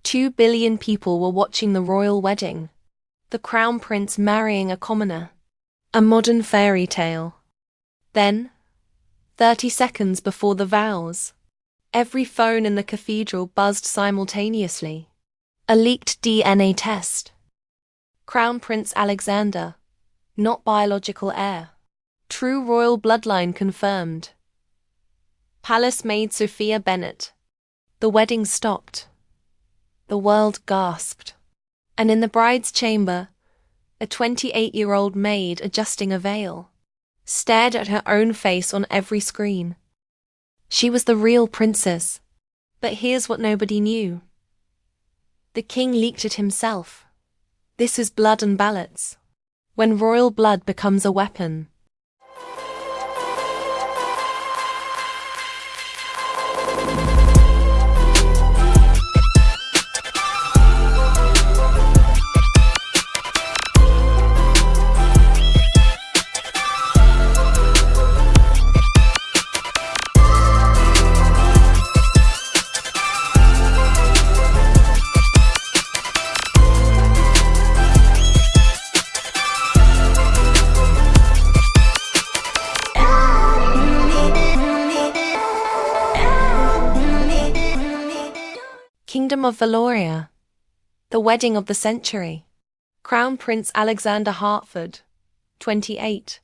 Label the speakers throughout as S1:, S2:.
S1: 2 billion people were watching the royal wedding. The crown prince marrying a commoner. A modern fairy tale. Then, 30 seconds before the vows, every phone in the cathedral buzzed simultaneously. A leaked DNA test. Crown Prince Alexander, not biological heir. True royal bloodline confirmed. Palace maid Sophia Bennett. The wedding stopped. The world gasped. And in the bride's chamber, a 28-year-old maid adjusting a veil stared at her own face on every screen. She was the real princess. But here's what nobody knew. The king leaked it himself. This is blood and ballots. When royal blood becomes a weapon. Kingdom of Valoria. The wedding of the century. Crown Prince Alexander Hertford, 28,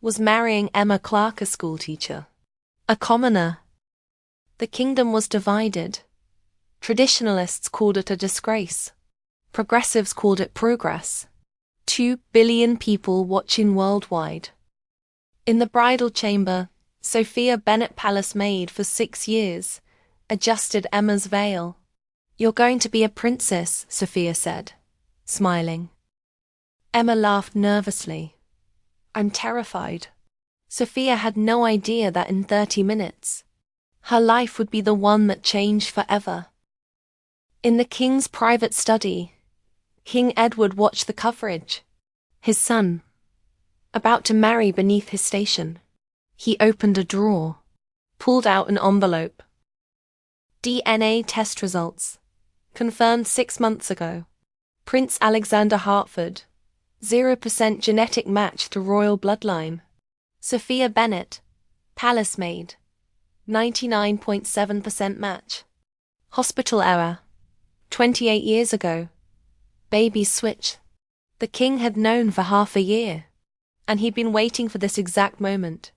S1: was marrying Emma Clark, a schoolteacher. A commoner. The kingdom was divided. Traditionalists called it a disgrace. Progressives called it progress. 2 billion people watching worldwide. In the bridal chamber, Sophia Bennett, palace maid for 6 years, adjusted Emma's veil. "You're going to be a princess," Sophia said, smiling. Emma laughed nervously. "I'm terrified." Sophia had no idea that in 30 minutes, her life would be the one that changed forever. In the king's private study, King Edward watched the coverage. His son, about to marry beneath his station. He opened a drawer, pulled out an envelope. DNA test results. Confirmed 6 months ago. Prince Alexander Hertford, 0% genetic match to royal bloodline. Sophia Bennett, palace maid, 99.7% match. Hospital error. 28 years ago. Baby switch. The king had known for half a year, and he'd been waiting for this exact moment.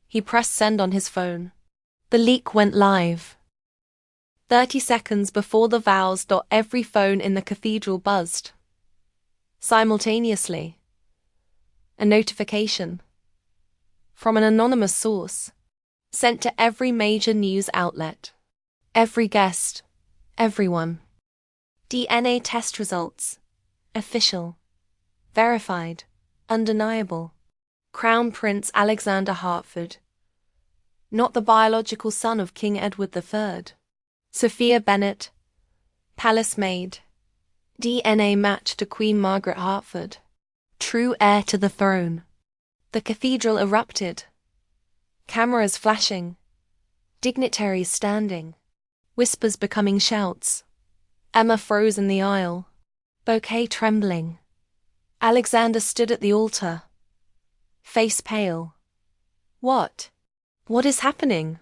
S1: He pressed send on his phone. The leak went live. 30 seconds before the vows. Every phone in the cathedral buzzed. Simultaneously. A notification. From an anonymous source. Sent to every major news outlet. Every guest. Everyone. DNA test results. Official. Verified. Undeniable. Crown Prince Alexander Hertford. Not the biological son of King Edward III. Sophia Bennett, palace maid. DNA match to Queen Margaret Hertford. True heir to the throne. The cathedral erupted. Cameras flashing. Dignitaries standing. Whispers becoming shouts. Emma froze in the aisle. Bouquet trembling. Alexander stood at the altar. Face pale. What? What is happening?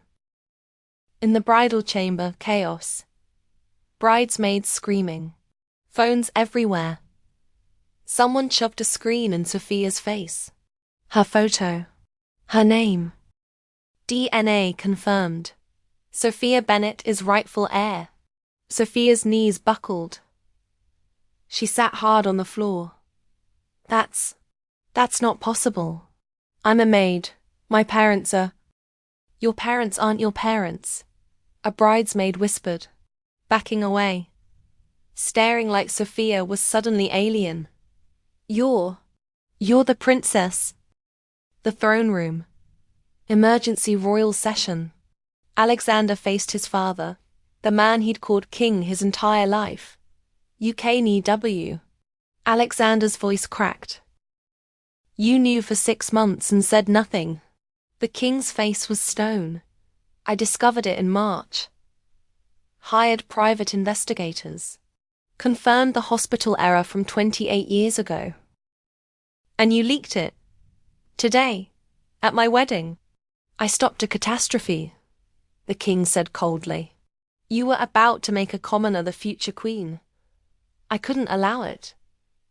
S1: In the bridal chamber, chaos. Bridesmaids screaming. Phones everywhere. Someone shoved a screen in Sophia's face. Her photo. Her name. DNA confirmed. Sophia Bennett is rightful heir. Sophia's knees buckled. She sat hard on the floor. That's not possible. I'm a maid. My parents are... Your parents aren't your parents. A bridesmaid whispered, backing away. Staring like Sophia was suddenly alien. You're the princess. The throne room. Emergency royal session. Alexander faced his father, the man he'd called king his entire life. UKNW. Alexander's voice cracked. You knew for 6 months and said nothing. The king's face was stone. I discovered it in March. hired private investigators, confirmed the hospital error from 28 years ago. And you leaked it. Today, at my wedding. I stopped a catastrophe, the king said coldly. You were about to make a commoner the future queen. I couldn't allow it,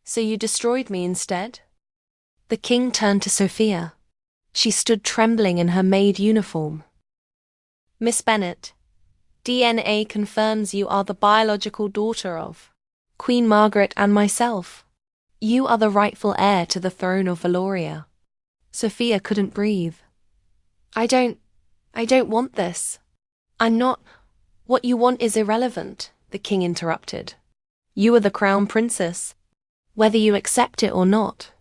S1: so you destroyed me instead? The king turned to Sophia. She stood trembling in her maid uniform. Miss Bennet, DNA confirms you are the biological daughter of Queen Margaret and myself. You are the rightful heir to the throne of Valoria. Sophia couldn't breathe. I don't want this. I'm not. What you want is irrelevant, the king interrupted. You are the crown princess, whether you accept it or not.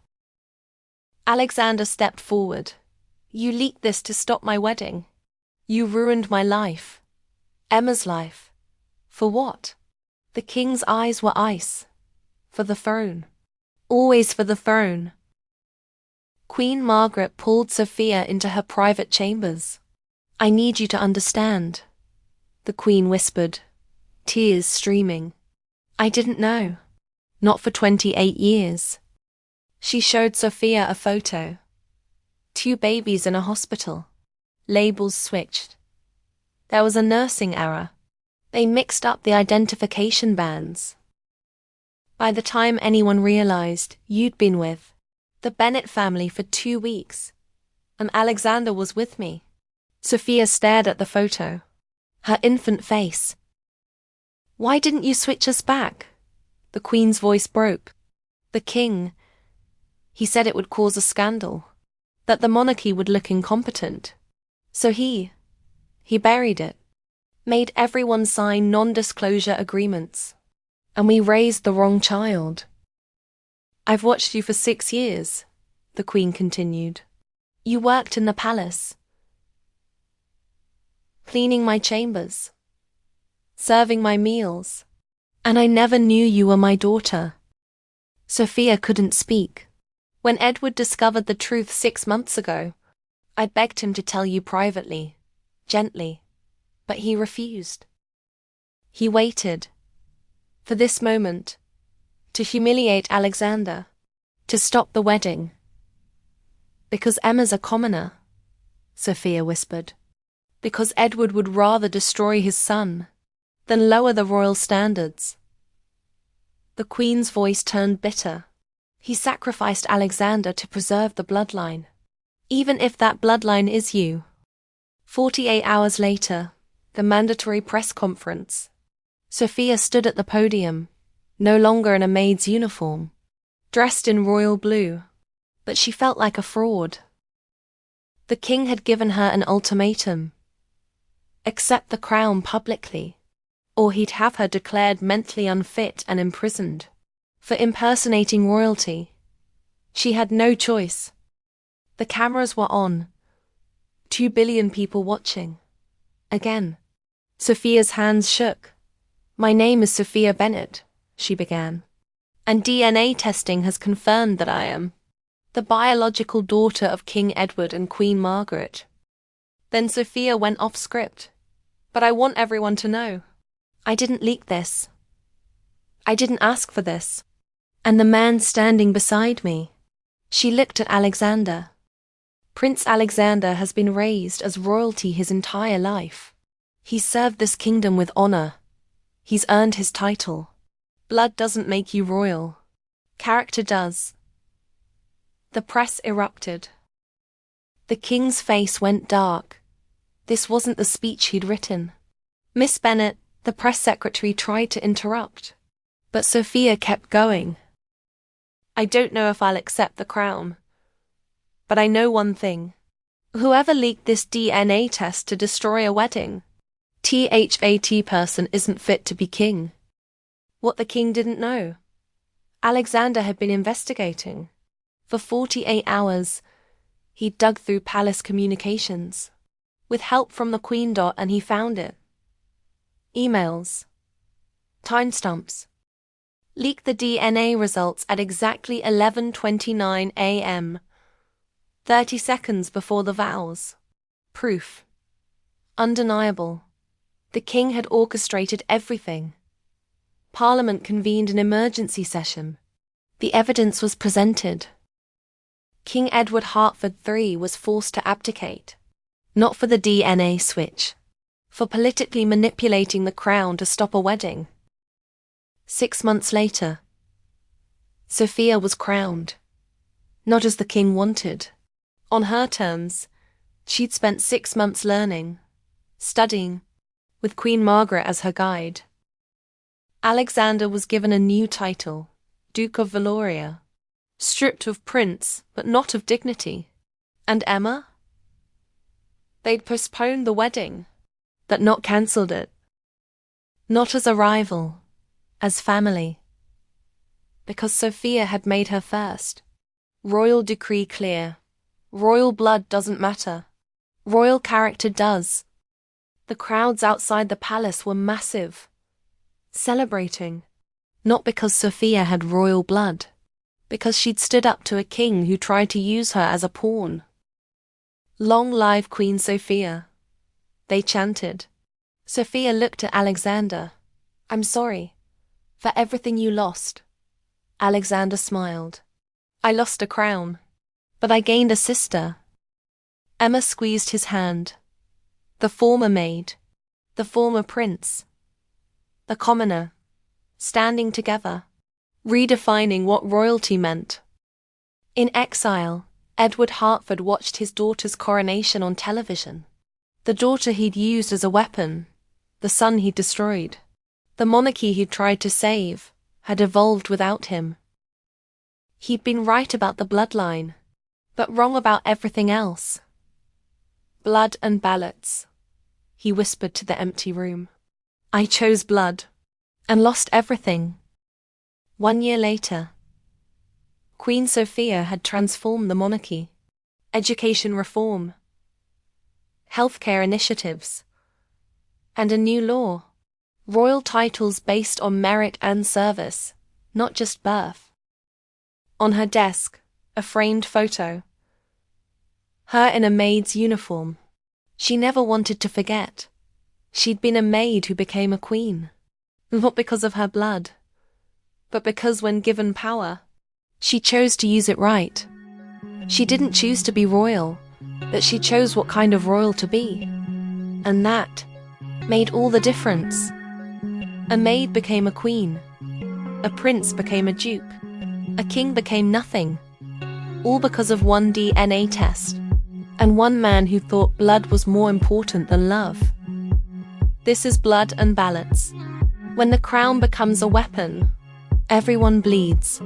S1: Alexander stepped forward. You leaked this to stop my wedding. You ruined my life. Emma's life. For what? The king's eyes were ice. For the throne. Always for the throne. Queen Margaret pulled Sophia into her private chambers. I need you to understand, the Queen whispered, tears streaming. I didn't know. Not for 28 years. She showed Sophia a photo. 2 babies in a hospital. Labels switched. There was a nursing error. They mixed up the identification bands. By the time anyone realized, you'd been with the Bennet family for 2 weeks, and Alexander was with me. Sophia stared at the photo, her infant face. Why didn't you switch us back? The Queen's voice broke. The king, he said it would cause a scandal, that the monarchy would look incompetent. So he buried it, made everyone sign non-disclosure agreements, and we raised the wrong child. I've watched you for 6 years, the Queen continued. You worked in the palace, cleaning my chambers, serving my meals, and I never knew you were my daughter. Sophia couldn't speak. When Edward discovered the truth 6 months ago, I begged him to tell you privately, gently, but he refused. He waited for this moment, to humiliate Alexander, to stop the wedding. Because Emma's a commoner, Sophia whispered. Because Edward would rather destroy his son than lower the royal standards. The Queen's voice turned bitter. He sacrificed Alexander to preserve the bloodline, even if that bloodline is you. 48 hours later, the mandatory press conference. Sophia stood at the podium, no longer in a maid's uniform, dressed in royal blue, but she felt like a fraud. The king had given her an ultimatum. Accept the crown publicly, or he'd have her declared mentally unfit and imprisoned for impersonating royalty. She had no choice. The cameras were on. 2 billion people watching. Again. Sophia's hands shook. My name is Sophia Bennet, she began, and DNA testing has confirmed that I am the biological daughter of King Edward and Queen Margaret. Then Sophia went off script. But I want everyone to know. I didn't leak this. I didn't ask for this. And the man standing beside me. She looked at Alexander. Prince Alexander has been raised as royalty his entire life. He's served this kingdom with honor. He's earned his title. Blood doesn't make you royal. Character does. The press erupted. The king's face went dark. This wasn't the speech he'd written. Miss Bennet, the press secretary, tried to interrupt, but Sophia kept going. I don't know if I'll accept the crown, but I know one thing. Whoever leaked this DNA test to destroy a wedding, that person isn't fit to be king. What the king didn't know. Alexander had been investigating. For 48 hours, he dug through palace communications, with help from the Queen and he found it. Emails. Timestamps. Leaked the DNA results at exactly 11:29 a.m. 30 seconds before the vows. Proof. Undeniable. The king had orchestrated everything. Parliament convened an emergency session. The evidence was presented. King Edward Hertford III was forced to abdicate, not for the DNA switch, for politically manipulating the crown to stop a wedding. 6 months later, Sophia was crowned, not as the king wanted. On her terms, she'd spent 6 months learning, studying, with Queen Margaret as her guide. Alexander was given a new title, Duke of Valoria, stripped of prince but not of dignity. And Emma? They'd postponed the wedding, but not cancelled it. Not as a rival, as family. Because Sophia had made her first. Royal decree clear. Royal blood doesn't matter. Royal character does. The crowds outside the palace were massive, celebrating, not because Sophia had royal blood, because she'd stood up to a king who tried to use her as a pawn. Long live Queen Sophia, they chanted. Sophia looked at Alexander. I'm sorry for everything you lost. Alexander smiled. I lost a crown, but I gained a sister. Emma squeezed his hand. The former maid, the former prince, the commoner, standing together, redefining what royalty meant. In exile, Edward Hertford watched his daughter's coronation on television. The daughter he'd used as a weapon, the son he'd destroyed, the monarchy he'd tried to save, had evolved without him. He'd been right about the bloodline, but wrong about everything else. Blood and ballots, he whispered to the empty room. I chose blood, and lost everything. 1 year later, Queen Sophia had transformed the monarchy. Education reform, healthcare initiatives, and a new law. Royal titles based on merit and service, not just birth. On her desk, a framed photo. Her in a maid's uniform. She never wanted to forget. She'd been a maid who became a queen. Not because of her blood, but because when given power, she chose to use it right. She didn't choose to be royal, but she chose what kind of royal to be. And that made all the difference. A maid became a queen. A prince became a dupe. A king became nothing. All because of one DNA test. And one man who thought blood was more important than love. This is blood and ballots. When the crown becomes a weapon, everyone bleeds.